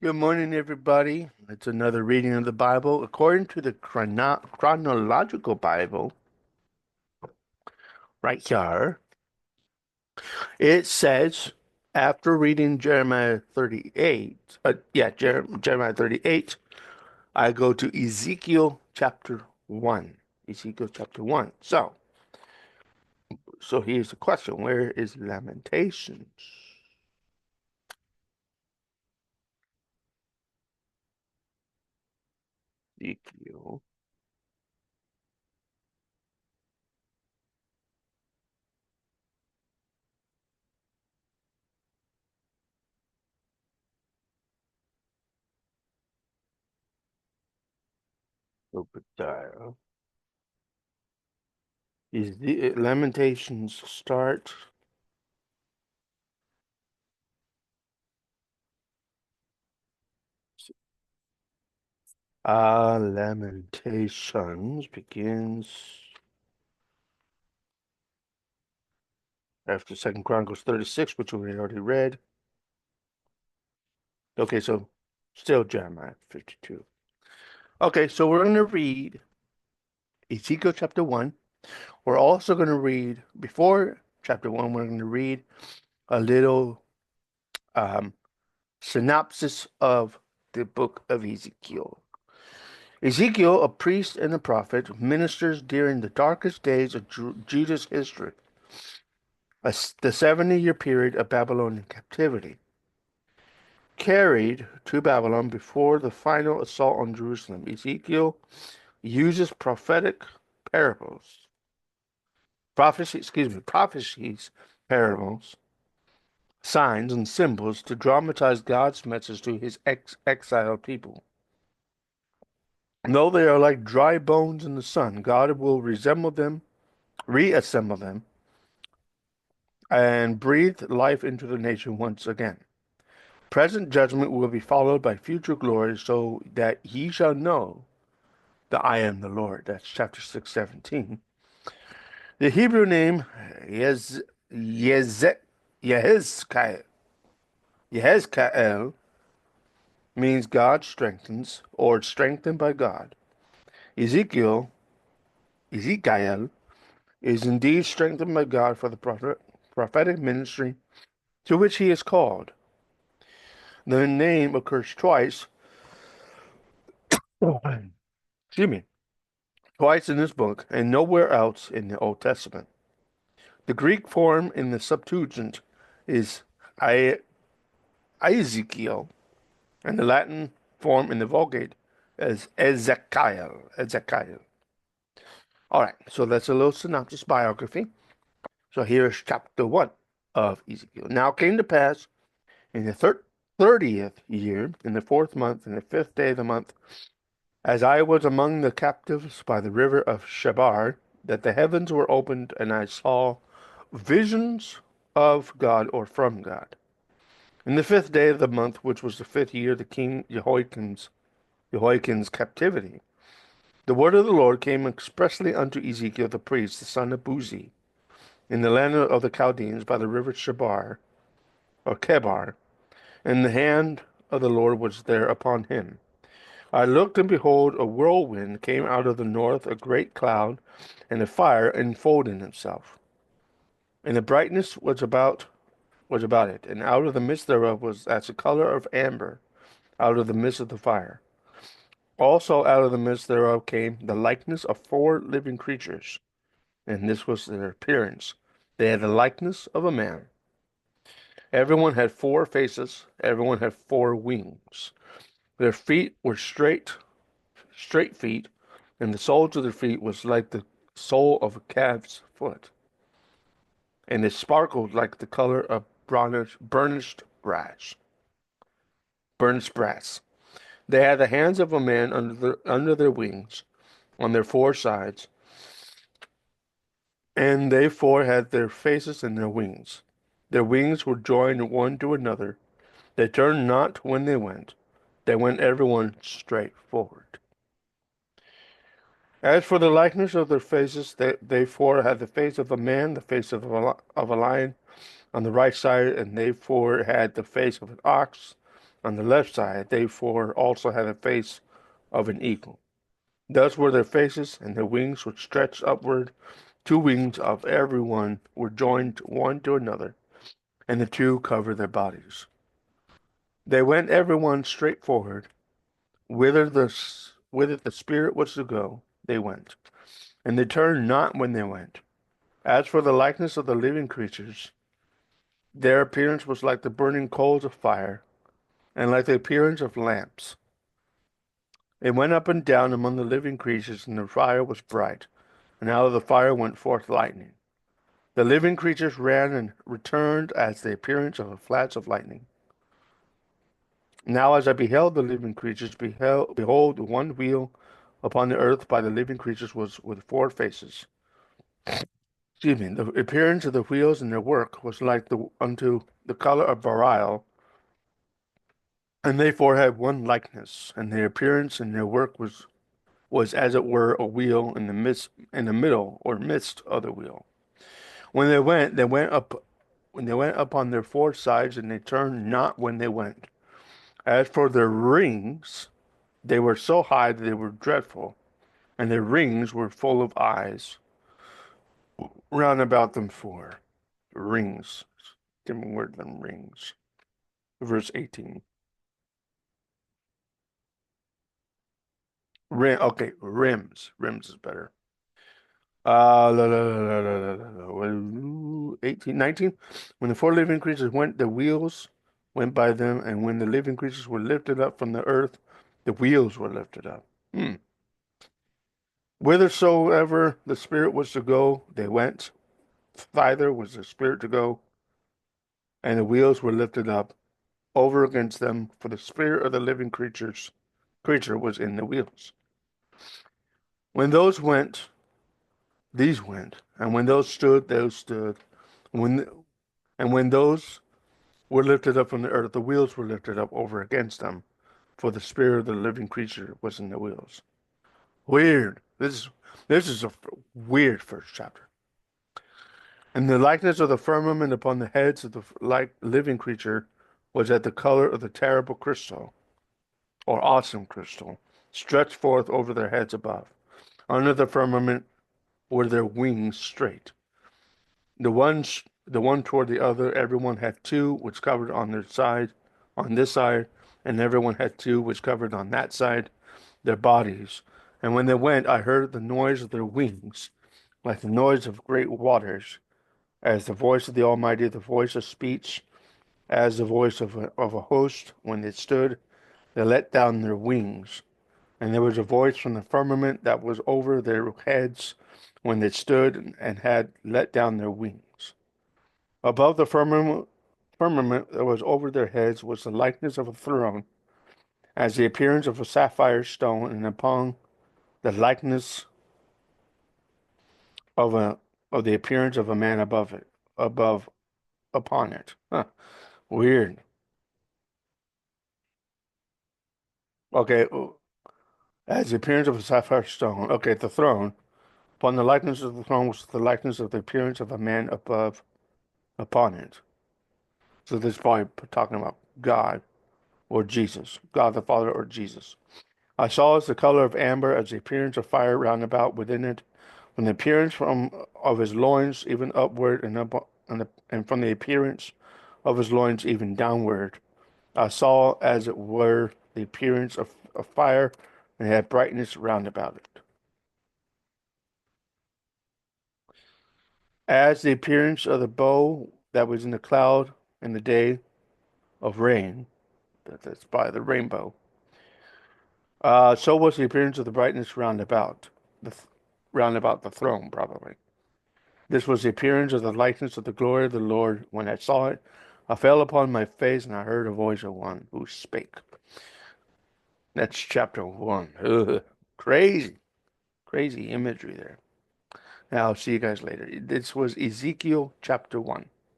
Good morning, everybody. It's another reading of the Bible. According to the chronological Bible, right here, it says, after reading Jeremiah 38, Jeremiah 38, I go to Ezekiel chapter 1. Ezekiel chapter 1. So here's the question. Where is Lamentations? Ezekiel. Obadiah. Is the Lamentations start? Lamentations begins after Second Chronicles 36, which we already read. Okay, so still Jeremiah 52. Okay, so we're going to read Ezekiel chapter 1. We're also going to read, before chapter 1, we're going to read a little um, synopsis of the book of Ezekiel. Ezekiel, a priest and a prophet, ministers during the darkest days of Judah's history, the 70-year period of Babylonian captivity, carried to Babylon before the final assault on Jerusalem. Ezekiel uses prophetic parables, prophecies, parables, signs, and symbols to dramatize God's message to his exiled people. Though they are like dry bones in the sun, God will reassemble them, and breathe life into the nation once again. Present judgment will be followed by future glory, so that ye shall know that I am the Lord. That's chapter 6:17. The Hebrew name Yez, Yehezkiel, Yehezkiel means God strengthens or strengthened by God. Ezekiel, Ezekiel is indeed strengthened by God for the prophetic ministry to which he is called. The name occurs twice, excuse me, twice in this book and nowhere else in the Old Testament. The Greek form in the Septuagint is I Ezekiel, and the Latin form in the Vulgate is Ezekiel. Ezekiel. All right, so that's a little synopsis biography. So here's chapter 1 of Ezekiel. Now it came to pass in the 30th year, in the fourth month, in the fifth day of the month, as I was among the captives by the river of Shebar, that the heavens were opened, and I saw visions of God or from God. In the fifth day of the month, which was the fifth year of the king Jehoiakim's captivity, the word of the Lord came expressly unto Ezekiel the priest, the son of Buzi, in the land of the Chaldeans by the river Shebar, or Kebar, and the hand of the Lord was there upon him. I looked, and behold, a whirlwind came out of the north, a great cloud, and a fire enfolding itself. And the brightness was about it, and out of the midst thereof was as the color of amber, out of the midst of the fire. Also out of the midst thereof came the likeness of four living creatures, and this was their appearance. They had the likeness of a man. Everyone had four faces, everyone had four wings. Their feet were straight feet, and the soles of their feet was like the sole of a calf's foot, and it sparkled like the color of burnished brass. They had the hands of a man under their wings, on their four sides, and they four had their faces and their wings. Their wings were joined one to another. They turned not when they went. They went every one straight forward. As for the likeness of their faces, they four had the face of a man, the face of a lion on the right side, and they four had the face of an ox, On the left side, they four also had a face of an eagle. Thus were their faces, and their wings were stretched upward. Two wings of every one were joined one to another, and the two covered their bodies. They went every one straight forward, whither the Spirit was to go, they went, and they turned not when they went. As for the likeness of the living creatures, their appearance was like the burning coals of fire, and like the appearance of lamps. It went up and down among the living creatures, and the fire was bright, and out of the fire went forth lightning. The living creatures ran and returned as the appearance of a flash of lightning. Now as I beheld the living creatures, behold, one wheel upon the earth by the living creatures was with four faces. Excuse me. The appearance of the wheels and their work was like unto the color of beryl, and they four had one likeness, and their appearance and their work was as it were a wheel in the middle or midst of the wheel. They went up when they went up on their four sides, and they turned not when they went. As for their rings, they were so high that they were dreadful, and their rings were full of eyes round about them four. Rings. Different word than rings. Verse 18. Okay, rims. Rims is better. La, la, la, la, la, la, la. 18, 19. When the four living creatures went, the wheels went by them, and when the living creatures were lifted up from the earth, the wheels were lifted up. Hmm. Whithersoever the Spirit was to go, they went. Thither was the Spirit to go, and the wheels were lifted up over against them, for the spirit of the living creature was in the wheels. When those went, these went, and when those stood, those stood. When and when those were lifted up from the earth, the wheels were lifted up over against them, for the spirit of the living creature was in the wheels. Weird. This is a weird first chapter. And the likeness of the firmament upon the heads of the like living creature was at the color of the terrible crystal, or awesome crystal, stretched forth over their heads above. Under the firmament were their wings straight. The one toward the other, everyone had two, which covered on their side, on this side, and everyone had two, which covered on that side, their bodies. And when they went, I heard the noise of their wings, like the noise of great waters, as the voice of the Almighty, the voice of speech, as the voice of a host. When they stood, they let down their wings. And there was a voice from the firmament that was over their heads when they stood and had let down their wings. Above the firmament that was over their heads was the likeness of a throne, as the appearance of a sapphire stone, and upon the likeness of a of the appearance of a man above upon it. Huh, weird. Okay, as the appearance of a sapphire stone. Okay, the throne. Upon the likeness of the throne was the likeness of the appearance of a man above upon it. So this is probably talking about God or Jesus, God the Father or Jesus. I saw as the color of amber, as the appearance of fire round about within it, from the appearance of his loins even upward and and from the appearance of his loins even downward. I saw as it were the appearance of fire, and it had brightness round about it. As the appearance of the bow that was in the cloud in the day of rain, that's by the rainbow. So was the appearance of the brightness the round about the throne, probably. This was the appearance of the likeness of the glory of the Lord. When I saw it, I fell upon my face, and I heard a voice of one who spake. That's chapter 1. Ugh. Crazy, crazy imagery there. Now, I'll see you guys later. This was Ezekiel chapter 1.